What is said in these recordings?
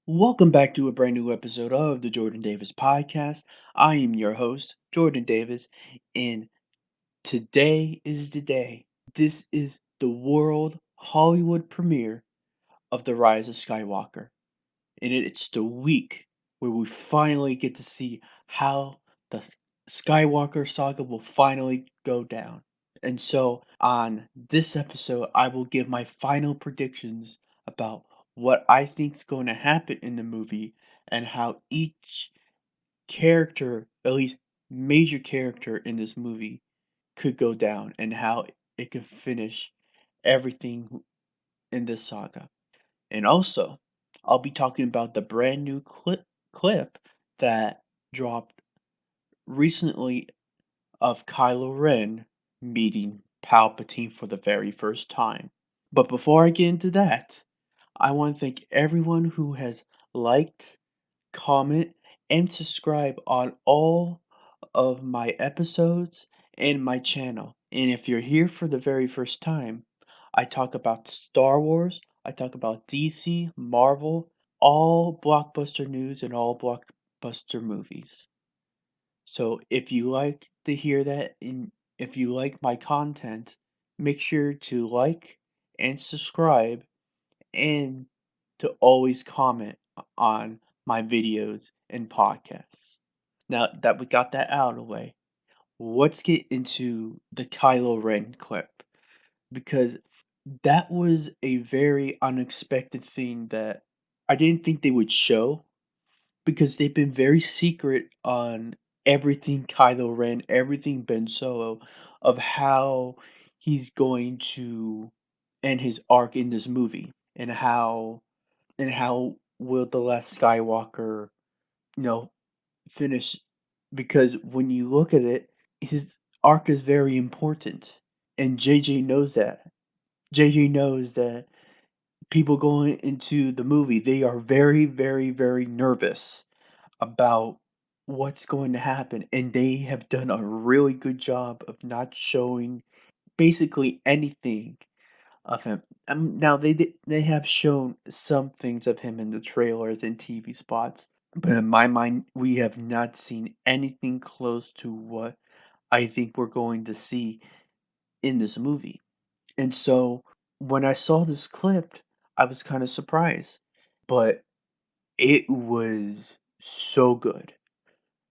Welcome back to a brand new episode of the Jordan Davis Podcast. I am your host, Jordan Davis, and today is the day. This is the world Hollywood premiere of the Rise of Skywalker. And it's the week where we finally get to see how the Skywalker Saga will finally go down. And so, on this episode, I will give my final predictions about what I think is going to happen in the movie and how each character, at least major character in this movie, could go down and how it could finish everything in this saga. And also, I'll be talking about the brand new clip that dropped recently of Kylo Ren meeting Palpatine for the very first time. But before I get into that, I want to thank everyone who has liked, comment, and subscribe on all of my episodes and my channel. And if you're here for the very first time, I talk about Star Wars, I talk about DC, Marvel, all blockbuster news and all blockbuster movies. So if you like to hear that and if you like my content, make sure to like and subscribe and to always comment on my videos and podcasts. Now that we got that out of the way, let's get into the Kylo Ren clip because that was a very unexpected thing that I didn't think they would show because they've been very secret on everything Kylo Ren, everything Ben Solo, of how he's going to end his arc in this movie, and how will the last Skywalker, you know, finish? Because when you look at it, his arc is very important, and JJ knows that. JJ knows that people going into the movie, they are very, very, very nervous about what's going to happen, and they have done a really good job of not showing basically anything of him. Now they have shown some things of him in the trailers and TV spots, but in my mind, we have not seen anything close to what I think we're going to see in this movie. And so when I saw this clip, I was kind of surprised, but it was so good.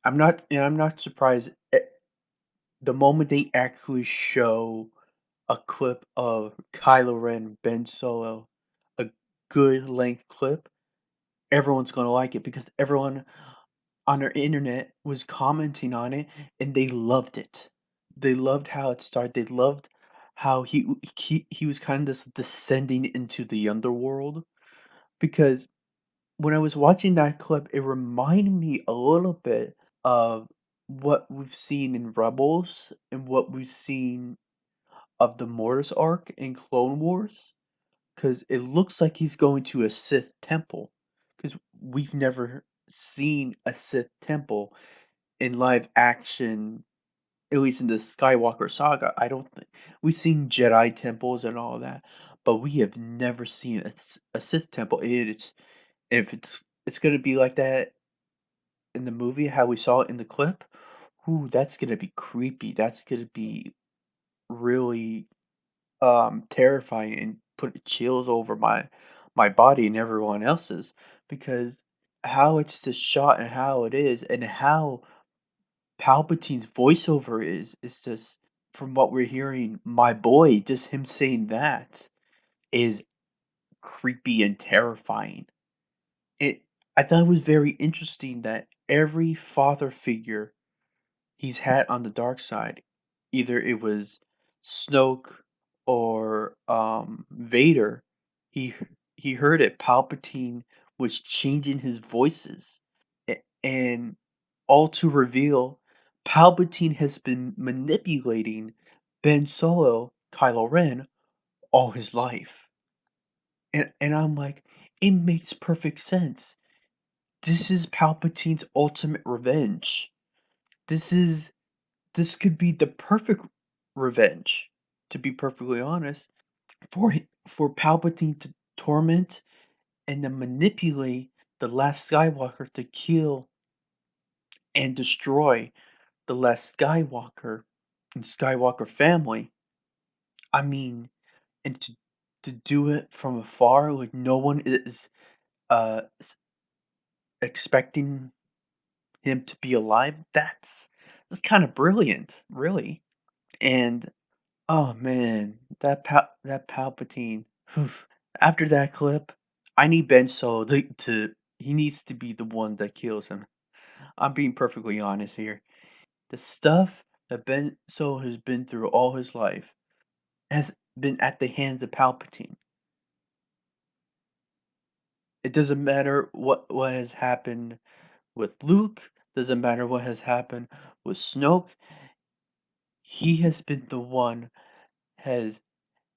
I'm not surprised. The moment they actually show a clip of Kylo Ren, Ben Solo, a good length clip, everyone's gonna like it because everyone on their internet was commenting on it and they loved it. They loved how it started. They loved how he was kind of just descending into the underworld because when I was watching that clip, it reminded me a little bit of what we've seen in Rebels and what we've seen of the Mortis arc in Clone Wars. Because it looks like he's going to a Sith temple. Because we've never seen a Sith temple in live action, at least in the Skywalker Saga. I don't think we've seen Jedi temples and all that, but we have never seen a Sith temple. It's if it's gonna be like that in the movie, how we saw it in the clip. Ooh, that's gonna be creepy. That's gonna be really terrifying and put chills over my body and everyone else's because how it's just shot and how it is and how Palpatine's voiceover is just from what we're hearing, my boy, just him saying that is creepy and terrifying. It I thought it was very interesting that every father figure he's had on the dark side, either it was Snoke or Vader, he he heard it. Palpatine was changing his voices, and all to reveal Palpatine has been manipulating Ben Solo, Kylo Ren, all his life. And I'm like, it makes perfect sense. This is Palpatine's ultimate revenge. This is this could be the perfect revenge, to be perfectly honest, for Palpatine to torment and to manipulate the last Skywalker to kill and destroy the last Skywalker and Skywalker family. I mean, and to do it from afar, like no one is expecting him to be alive. That's kind of brilliant, really. And oh man, that Palpatine. Whew. After that clip, I need Ben Solo to he needs to be the one that kills him. I'm being perfectly honest here. The stuff that Ben Solo has been through all his life has been at the hands of Palpatine. It doesn't matter what has happened with Luke, doesn't matter what has happened with Snoke. He has been the one has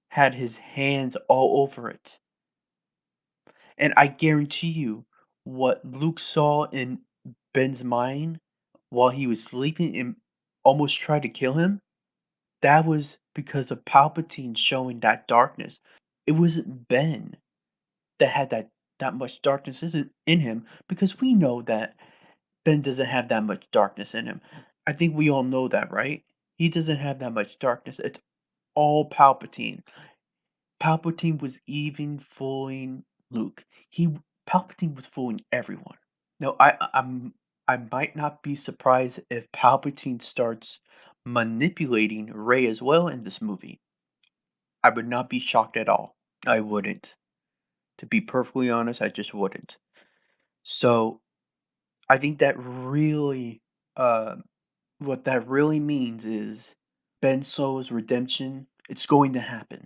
had his hands all over it. And I guarantee you, what Luke saw in Ben's mind while he was sleeping and almost tried to kill him, that was because of Palpatine showing that darkness. It wasn't Ben that had that much darkness in him, because we know that Ben doesn't have that much darkness in him. I think we all know that, right? He doesn't have that much darkness. It's all Palpatine. Palpatine was even fooling Luke. Palpatine was fooling everyone. No, I might not be surprised if Palpatine starts manipulating Rey as well in this movie. I would not be shocked at all. I wouldn't. To be perfectly honest, I just wouldn't. So I think that really, what that really means is Ben Solo's redemption. It's going to happen.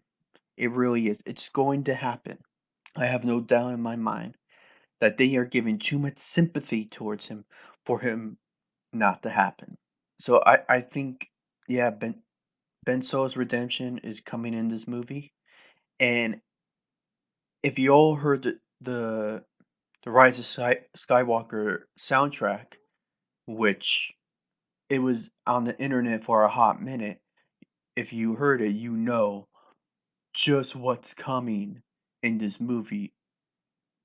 It really is. It's going to happen. I have no doubt in my mind that they are giving too much sympathy towards him for him not to happen. So I think, yeah, Ben Solo's redemption is coming in this movie. And if you all heard the Rise of Skywalker soundtrack, which it was on the internet for a hot minute, if you heard it, you know just what's coming in this movie.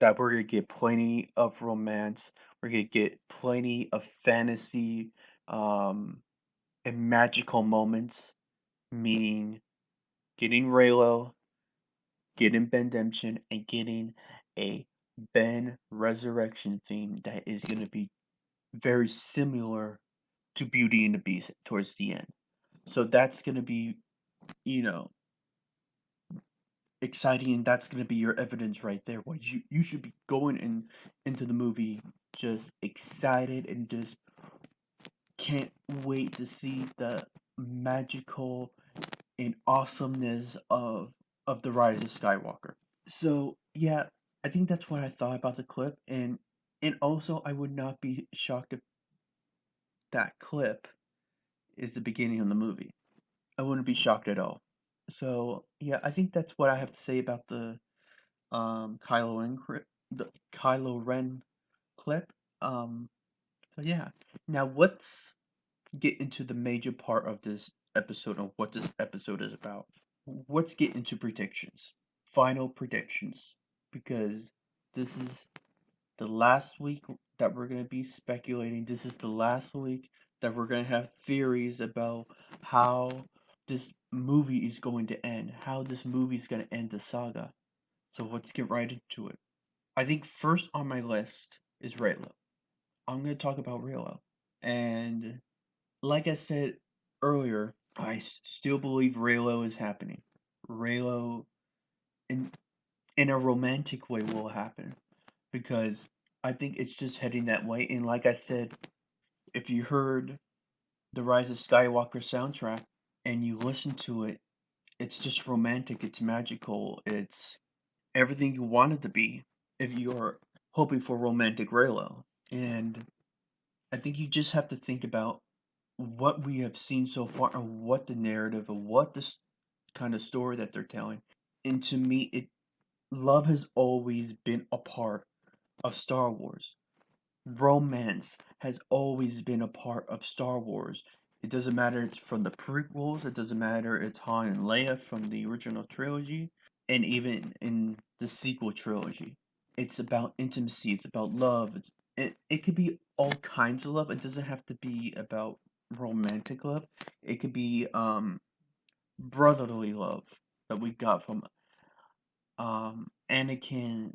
That we're gonna get plenty of romance, we're gonna get plenty of fantasy, um, and magical moments, meaning getting Reylo, getting Bendemption, and getting a Ben resurrection theme that is gonna be very similar to Beauty and the Beast towards the end. So that's gonna be, you know, exciting, and that's gonna be your evidence right there. What you should be going into the movie just excited and just can't wait to see the magical and awesomeness of the Rise of Skywalker. So yeah, I think that's what I thought about the clip, and also I would not be shocked if that clip is the beginning of the movie. I wouldn't be shocked at all. So yeah, I think that's what I have to say about the the Kylo Ren clip. Um, so yeah, now let's get into the major part of this episode of what this episode is about. Let's get into predictions, final predictions, because this is the last week that we're gonna be speculating. This is the last week that we're gonna have theories about how this movie is going to end, how this movie is gonna end the saga. So let's get right into it. I think first on my list is Reylo. I'm gonna talk about Reylo, and like I said earlier, I still believe Reylo is happening. Reylo, in in a romantic way, will happen because I think it's just heading that way. And like I said, if you heard the Rise of Skywalker soundtrack and you listen to it, it's just romantic. It's magical. It's everything you want it to be. If you're hoping for romantic Reylo, and I think you just have to think about what we have seen so far and what the narrative and what this kind of story that they're telling. And to me, it love has always been a part of Star Wars. Romance has always been a part of Star Wars. It doesn't matter it's from the prequels, it doesn't matter it's Han and Leia from the original trilogy, and even in the sequel trilogy. it's about intimacy, it's about love. It could be all kinds of love. It doesn't have to be about romantic love. It could be brotherly love that we got from Anakin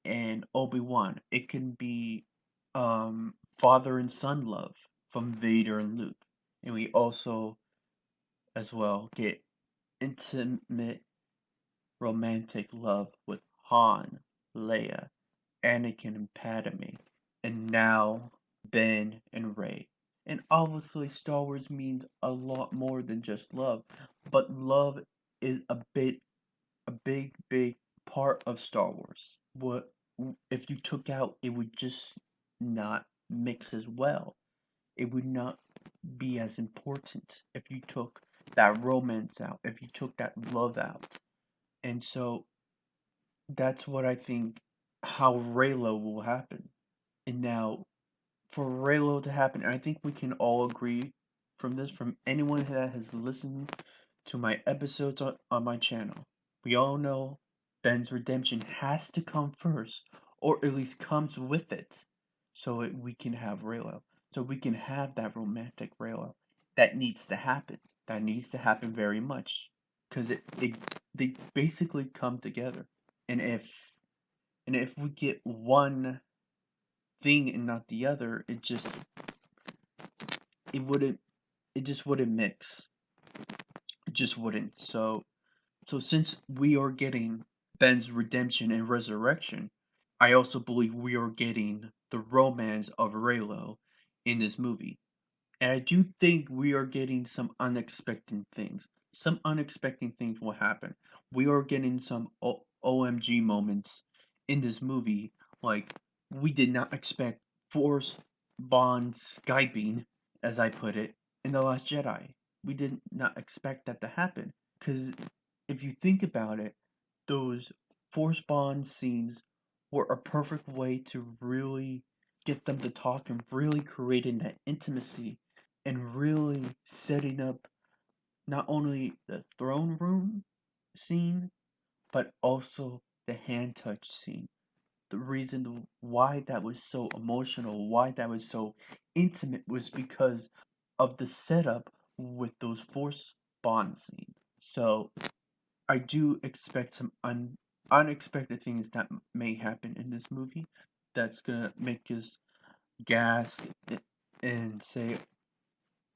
and Obi-Wan. It can be father and son love from Vader and Luke. And we also as well get intimate romantic love with Han, Leia, Anakin and Padme, and now Ben and Rey. And obviously Star Wars means a lot more than just love, but love is a big part of Star Wars. What if you took out, it would just not mix as well. It would not be as important if you took that romance out, if you took that love out. And so that's what I think how Reylo will happen. And now for Reylo to happen, I think we can all agree from this, from anyone that has listened to my episodes on my channel. We all know Ben's redemption has to come first, or at least comes with it, so we can have Reylo. So we can have that romantic Reylo. That needs to happen. That needs to happen very much. Because they basically come together. And if we get one thing and not the other, it wouldn't it just wouldn't mix. It just wouldn't. So since we are getting Ben's redemption and resurrection, I also believe we are getting the romance of Reylo in this movie. And I do think we are getting some unexpected things. Some unexpected things will happen. We are getting some OMG moments in this movie. Like, we did not expect Force Bond Skyping, as I put it, in The Last Jedi. We did not expect that to happen. Because if you think about it, those Force Bond scenes were a perfect way to really get them to talk and really creating that intimacy and really setting up not only the throne room scene, but also the hand touch scene. The reason why that was so emotional, why that was so intimate, was because of the setup with those Force Bond scenes. So I do expect some unexpected things that may happen in this movie that's gonna make us gasp and say,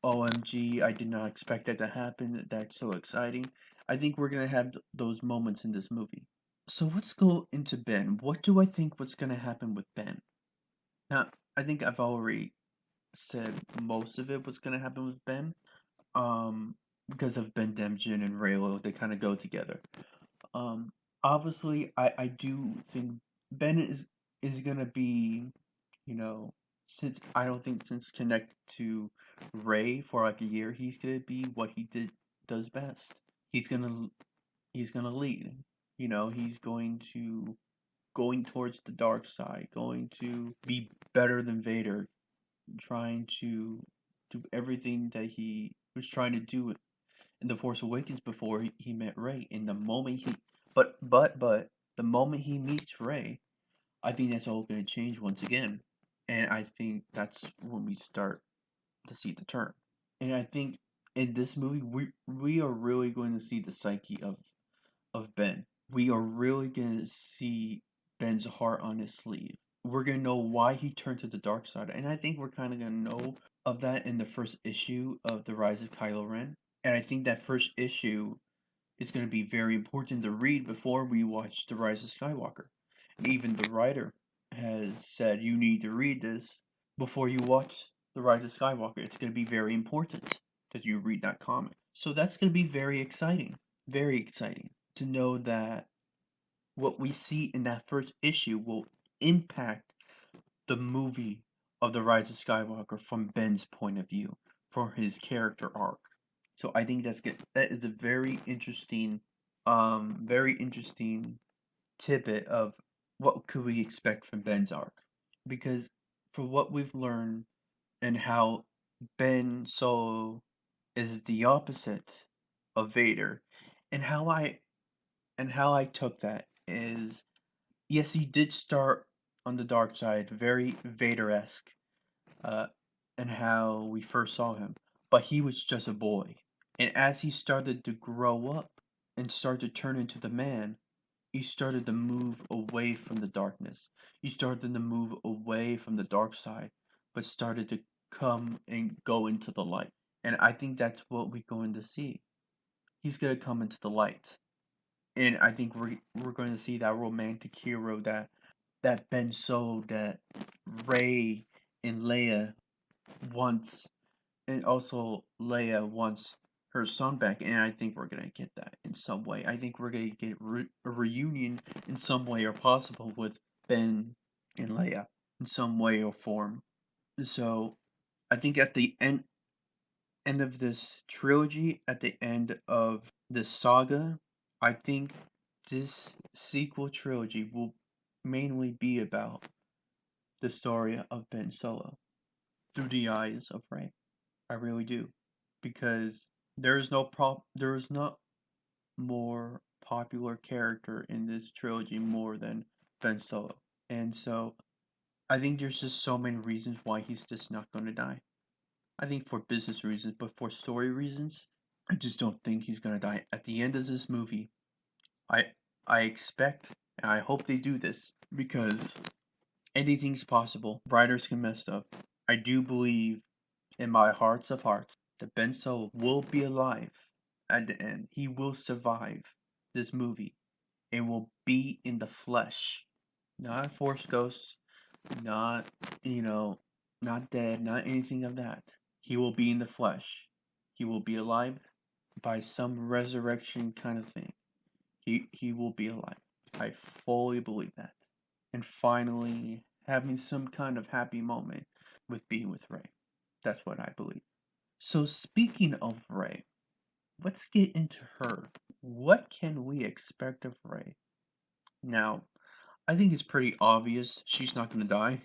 OMG, I did not expect that to happen. That's so exciting. I think we're gonna have those moments in this movie. So let's go into Ben. What do I think what's gonna happen with Ben? Now, I think I've already said most of it what's gonna happen with Ben. Because of Bendemption and Reylo, they kind of go together. Um, Obviously, I do think Ben is gonna be, you know, since I don't think since connected to Ray for like a year, he's gonna be what he does best. He's gonna he's gonna lead. He's going towards the dark side, going to be better than Vader, trying to do everything that he was trying to do in The Force Awakens before he met Ray. And the moment he, but the moment he meets Ray, I think that's all going to change once again. And I think that's when we start to see the turn. And I think in this movie, we are really going to see the psyche of Ben. We are really going to see Ben's heart on his sleeve. We're going to know why he turned to the dark side. And I think we're kind of going to know of that in the first issue of The Rise of Kylo Ren. And I think that first issue is going to be very important to read before we watch The Rise of Skywalker. Even the writer has said you need to read this before you watch The Rise of Skywalker. It's going to be very important that you read that comic. So that's going to be very exciting to know that what we see in that first issue will impact the movie of The Rise of Skywalker from Ben's point of view, for his character arc. So I think that's good. That is a very interesting tidbit of what could we expect from Ben's arc. Because for what we've learned and how Ben Solo is the opposite of Vader, and how I took that is yes, he did start on the dark side, very Vader-esque, uh, and how we first saw him. But he was just a boy. And as he started to grow up and start to turn into the man, he started to move away from the darkness. He started to move away from the dark side, but started to come and go into the light. And I think that's what we're going to see. He's going to come into the light. And I think we're going to see that romantic hero that Ben Solo, that Rey and Leia wants, and also Leia wants her son back, and I think we're gonna get that in some way. I think we're gonna get a reunion in some way or possible with Ben and Leia in some way or form. So I think at the end of this trilogy, at the end of this saga, I think this sequel trilogy will mainly be about the story of Ben Solo through the eyes of Rey. I really do, because there is not more popular character in this trilogy more than Ben Solo, and so I think there's just so many reasons why he's just not going to die. I think for business reasons, but for story reasons, I just don't think he's going to die. At the end of this movie, I I expect and I hope they do this because anything's possible. Writers can mess up. I do believe in my hearts of hearts that Ben Solo will be alive at the end. He will survive this movie and will be in the flesh. Not a force ghost, not, you know, not dead, not anything of that. He will be in the flesh. He will be alive by some resurrection kind of thing. He will be alive. I fully believe that. And finally having some kind of happy moment with being with Rey. That's what I believe. So speaking of Rey, let's get into her. What can we expect of Rey? Now, I think it's pretty obvious she's not going to die.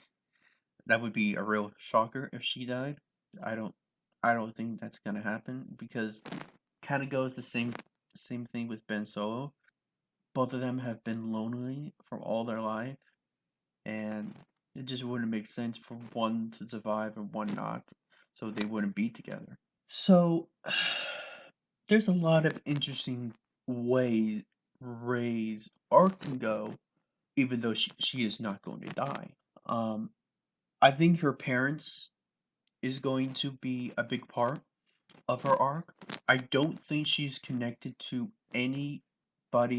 That would be a real shocker if she died. I don't I don't think that's going to happen because kind of goes the same thing with Ben Solo. Both of them have been lonely for all their life, and it just wouldn't make sense for one to survive and one not, so they wouldn't be together. So there's a lot of interesting ways Rey's arc can go, even though she is not going to die. Um, I think her parents is going to be a big part of her arc. I don't think she's connected to anybody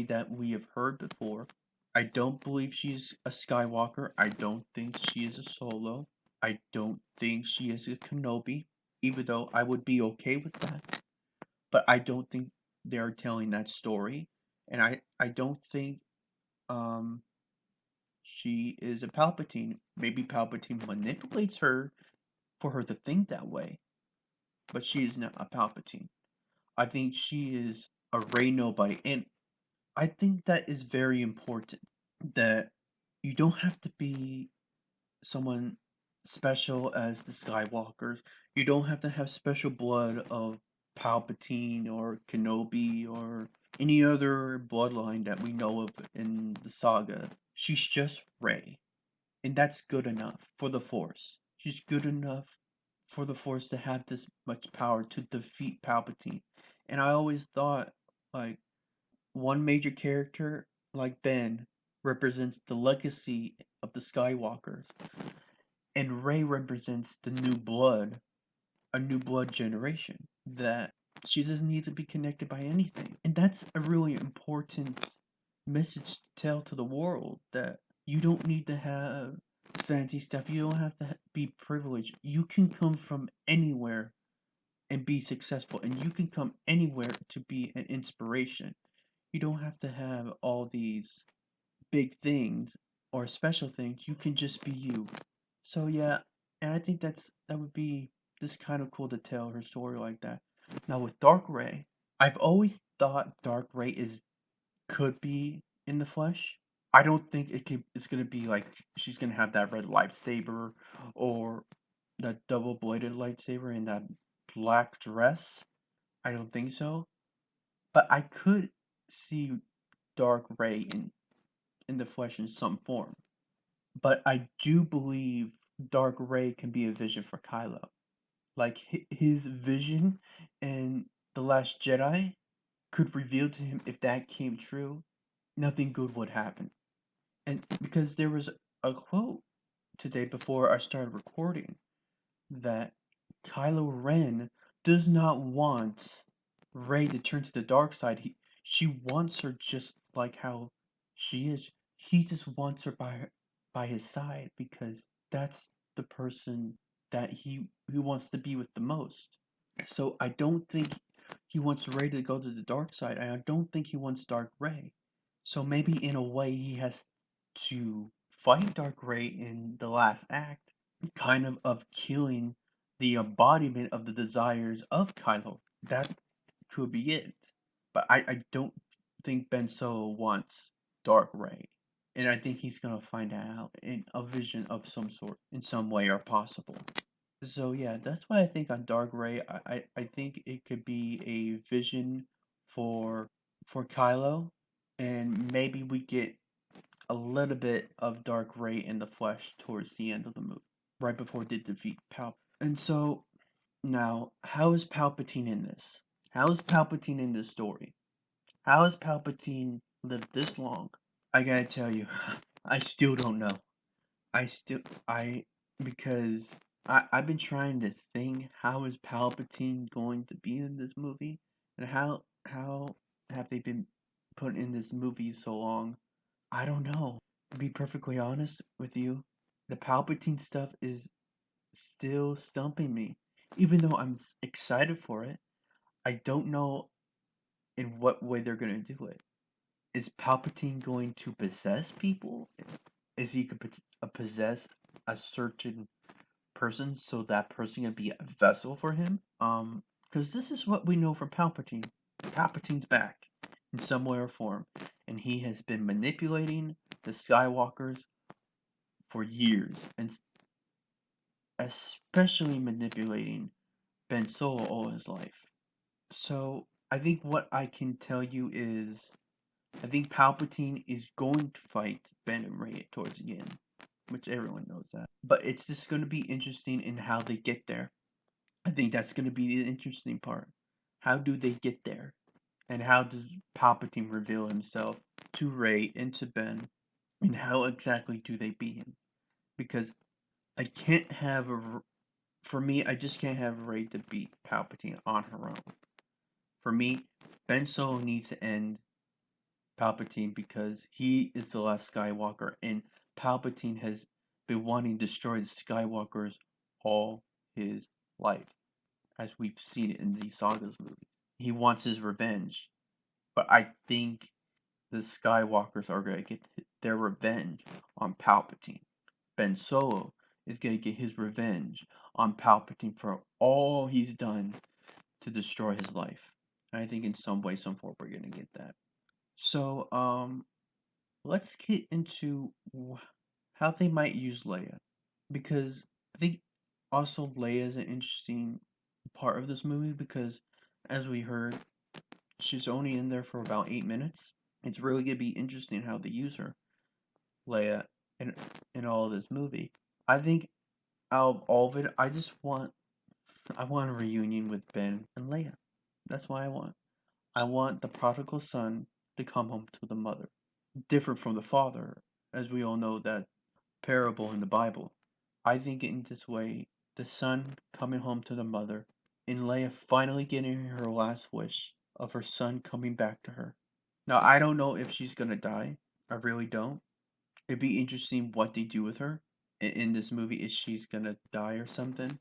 that we have heard before. I don't believe she's a Skywalker. I don't think she is a Solo. I don't think she is a Kenobi, even though I would be okay with that. But I don't think they're telling that story. And I don't think um she is a Palpatine. Maybe Palpatine manipulates her for her to think that way, but she is not a Palpatine. I think she is a Rey nobody, and I think that is very important. That you don't have to be someone special as the Skywalkers. You don't have to have special blood of Palpatine or Kenobi or any other bloodline that we know of in the saga. She's just Rey. And that's good enough for the Force. She's good enough for the Force to have this much power to defeat Palpatine. And I always thought, like, one major character, like Ben, represents the legacy of the Skywalkers, and Rey represents the new blood, a new blood generation, that she doesn't need to be connected by anything. And that's a really important message to tell to the world that you don't need to have fancy stuff. You don't have to be privileged. You can come from anywhere and be successful, and you can come anywhere to be an inspiration. You don't have to have all these big things or special things. You can just be you. So yeah, and I think that would be just kind of cool to tell her story like that. Now with Darkrai, I've always thought Darkrai is could be in the flesh. I don't think it's gonna be like she's gonna have that red lightsaber or that double bladed lightsaber in that black dress. I don't think so. But I could see Dark Ray in in the flesh in some form. But I do believe Dark Ray can be a vision for Kylo. Like his vision in The Last Jedi could reveal to him, if that came true, nothing good would happen. And because there was a quote today before I started recording that Kylo Ren does not want Rey to turn to the dark side. She wants her just like how she is. He just wants her by his side because that's the person that he wants to be with the most. So I don't think he wants Rey to go to the dark side, and I don't think he wants Dark Rey. So maybe in a way he has to fight Dark Rey in the last act, kind of killing the embodiment of the desires of Kylo. That could be it. But I don't think Ben Solo wants Dark Rey. And I think he's gonna find out in a vision of some sort, in some way or possible. So yeah, that's why I think on Dark Ray, I think it could be a vision for Kylo, and maybe we get a little bit of Dark Ray in the flesh towards the end of the movie, right before they defeat Pal. And so now, how is Palpatine in this? How is Palpatine in this story? How has Palpatine lived this long? I gotta tell you, I still don't know. I because I've been trying to think, how is Palpatine going to be in this movie, and how have they been put in this movie so long? I don't know. To be perfectly honest with you, the Palpatine stuff is still stumping me. Even though I'm excited for it, I don't know in what way they're gonna do it. Is Palpatine going to possess people? Is he going to possess a certain person so that person can be a vessel for him? Because this is what we know from Palpatine. Palpatine's back in some way or form, and he has been manipulating the Skywalkers for years, and especially manipulating Ben Solo all his life. So I think what I can tell you is, I think Palpatine is going to fight Ben and Rey towards the end, which everyone knows that. But it's just going to be interesting in how they get there. I think that's going to be the interesting part. How do they get there? And how does Palpatine reveal himself to Rey and to Ben? And how exactly do they beat him? Because I can't have for me, I just can't have Rey to beat Palpatine on her own. For me, Ben Solo needs to end Palpatine because he is the last Skywalker, and Palpatine has been wanting to destroy the Skywalkers all his life, as we've seen it in the Sagas movie. He wants his revenge, but I think the Skywalkers are going to get their revenge on Palpatine. Ben Solo is going to get his revenge on Palpatine for all he's done to destroy his life. And I think in some way, some form, we're going to get that. So, let's get into how they might use Leia, because I think also Leia is an interesting part of this movie because, as we heard, she's only in there for about 8 minutes. It's really gonna be interesting how they use her, Leia, in all of this movie. I think out of all of it, I want a reunion with Ben and Leia. That's what I want. I want the prodigal son to come home to the mother. Different from the father, as we all know that parable in the Bible. I think in this way, the son coming home to the mother, and Leia finally getting her last wish of her son coming back to her. Now, I don't know if she's gonna die. I really don't. It'd be interesting what they do with her in this movie. Is she's gonna die or something?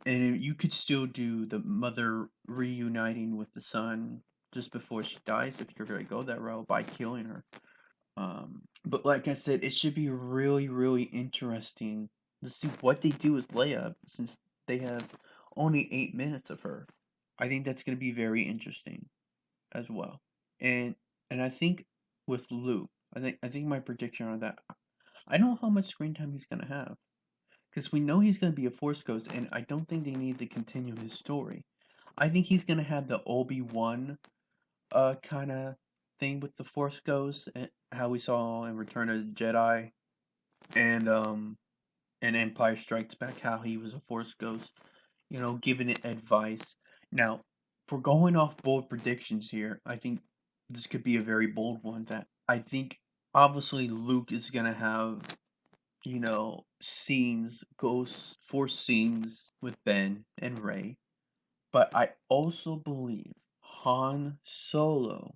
And you could still do the mother reuniting with the son just before she dies if you're gonna go that route by killing her. But like I said, it should be really, really interesting to see what they do with Leia since they have only 8 minutes of her. I think that's gonna be very interesting as well. And I think with Luke, I think my prediction on that, I don't know how much screen time he's gonna have. Because we know he's gonna be a Force Ghost, and I don't think they need to continue his story. I think he's gonna have the Obi-Wan kinda thing with the Force Ghost, how we saw in Return of the Jedi and Empire Strikes Back, how he was a Force ghost, giving it advice. Now, for going off bold predictions here, I think this could be a very bold one. That I think obviously Luke is gonna have, scenes, ghost Force scenes with Ben and Rey, but I also believe Han Solo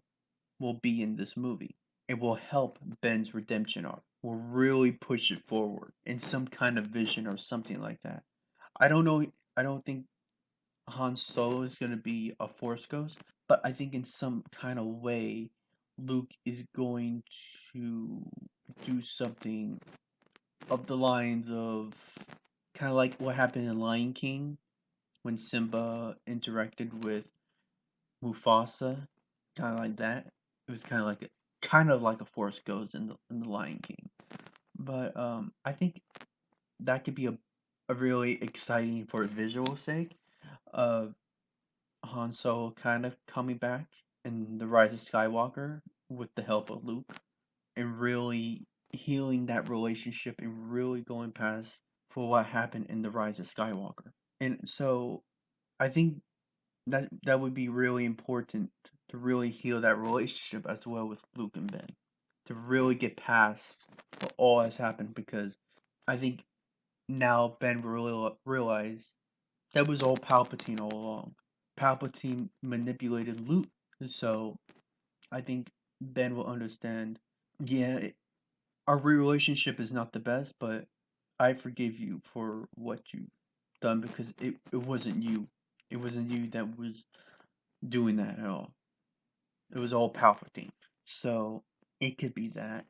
will be in this movie. It will help Ben's redemption arc. Will really push it forward in some kind of vision or something like that. I don't know. I don't think Han Solo is going to be a Force ghost, but I think in some kind of way, Luke is going to do something of the lines of kind of like what happened in Lion King when Simba interacted with Mufasa, kind of like that. It was kind of like a Force ghost in the Lion King. But I think that could be a really exciting for visual sake of Han Solo kind of coming back in the Rise of Skywalker with the help of Luke and really healing that relationship and really going past for what happened in the Rise of Skywalker. And so I think that would be really important to really heal that relationship as well with Luke and Ben. To really get past what all has happened because I think now Ben really realize that was all Palpatine all along. Palpatine manipulated Luke. So I think Ben will understand, yeah, our relationship is not the best, but I forgive you for what you've done because it wasn't you. It wasn't you that was doing that at all. It was all Palpatine. So it could be that,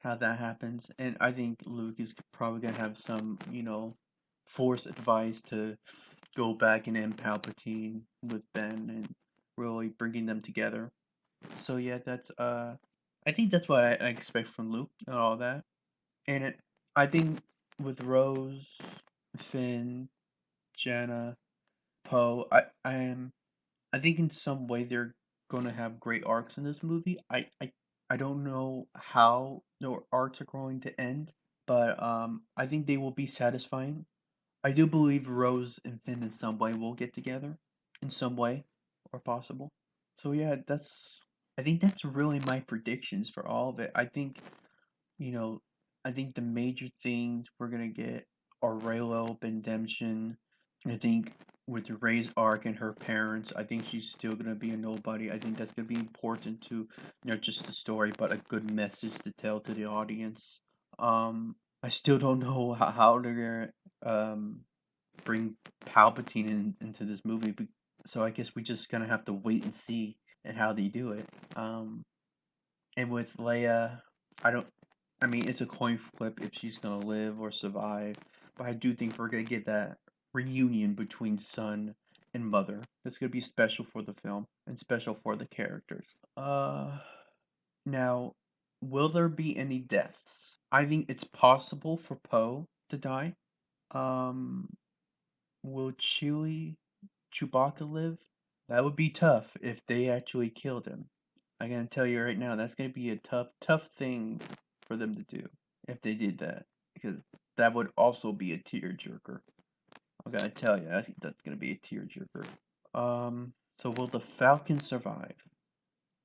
how that happens. And I think Luke is probably going to have some, force advice to go back and end Palpatine with Ben and really bringing them together. So yeah, I think that's what I expect from Luke and all that. And I think with Rose, Finn, Jenna, Poe, I think in some way they're gonna have great arcs in this movie. I don't know how their arcs are going to end, but I think they will be satisfying. I do believe Rose and Finn in some way will get together, in some way, or possible. So yeah, I think that's really my predictions for all of it. You know, I think the major things we're gonna get are Reylo, Bendemption. I think with Rey's arc and her parents, I think she's still gonna be a nobody. I think that's gonna be important to not just the story, but a good message to tell to the audience. I still don't know how they're gonna bring Palpatine into this movie, so I guess we just gonna have to wait and see and how they do it. And with Leia, I don't. I mean, it's a coin flip if she's gonna live or survive, but I do think we're gonna get that reunion between son and mother. It's gonna be special for the film and special for the characters. Now, will there be any deaths? I think it's possible for Poe to die. Um, will Chewbacca live? That would be tough if they actually killed him. I'm gonna tell you right now, that's gonna be a tough thing for them to do if they did that, because that would also be a tearjerker. I'm gonna tell you, I think that's gonna be a tearjerker. So will the Falcon survive?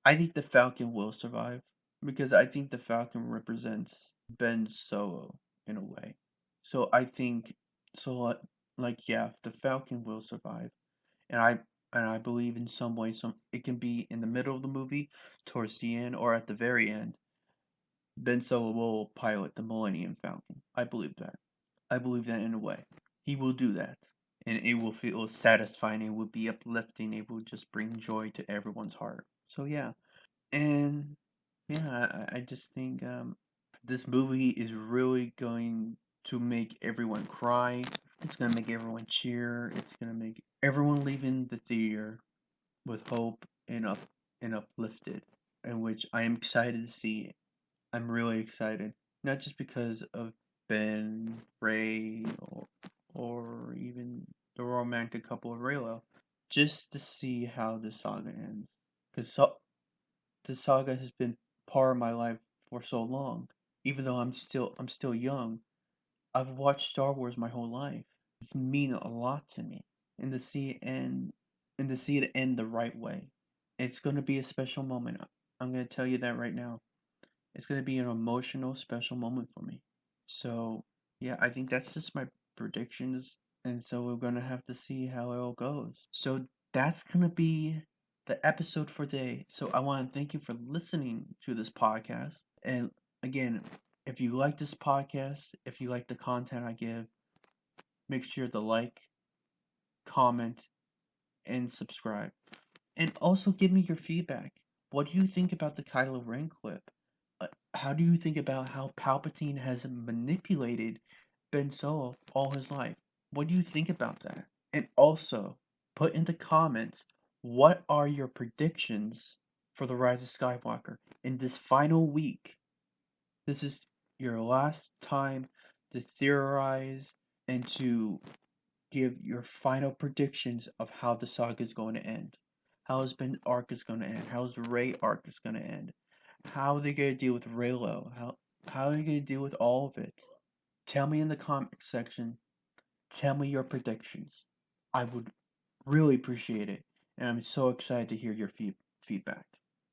I think the Falcon will survive because I think the Falcon represents Ben Solo in a way. So I think so. Yeah, the Falcon will survive, and I believe in some way, it can be in the middle of the movie, towards the end, or at the very end. Ben Solo will pilot the Millennium Falcon. I believe that. I believe that in a way. He will do that, and it will feel satisfying. It will be uplifting. It will just bring joy to everyone's heart. So yeah, and yeah, I just think this movie is really going to make everyone cry. It's gonna make everyone cheer. It's gonna make everyone leaving the theater with hope and uplifted, in which I am excited to see it. I'm really excited, not just because of Ben, Ray, or even the romantic couple of Reylo, just to see how the saga ends. Because the saga has been part of my life for so long. Even though I'm still young, I've watched Star Wars my whole life. It's mean a lot to me. And to see it end and to see it end the right way. It's gonna be a special moment. I'm gonna tell you that right now. It's gonna be an emotional, special moment for me. So yeah, I think that's just my predictions, and so we're gonna have to see how it all goes. So that's gonna be the episode for today. So I want to thank you for listening to this podcast. And again, if you like this podcast, if you like the content I give, make sure to like, comment, and subscribe. And also give me your feedback. What do you think about the Kylo Ren clip? How do you think about how Palpatine has manipulated Ben Solo all his life? What do you think about that? And also, put in the comments, what are your predictions for the Rise of Skywalker in this final week? This is your last time to theorize and to give your final predictions of how the saga is going to end. How his Ben arc is going to end. How his Rey arc is going to end. How are they going to deal with Reylo? How are they going to deal with all of it? Tell me in the comment section. Tell me your predictions. I would really appreciate it. And I'm so excited to hear your feedback.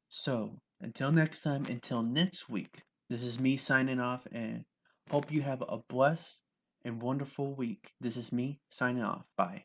So, until next time, until next week, this is me signing off and hope you have a blessed and wonderful week. This is me signing off. Bye.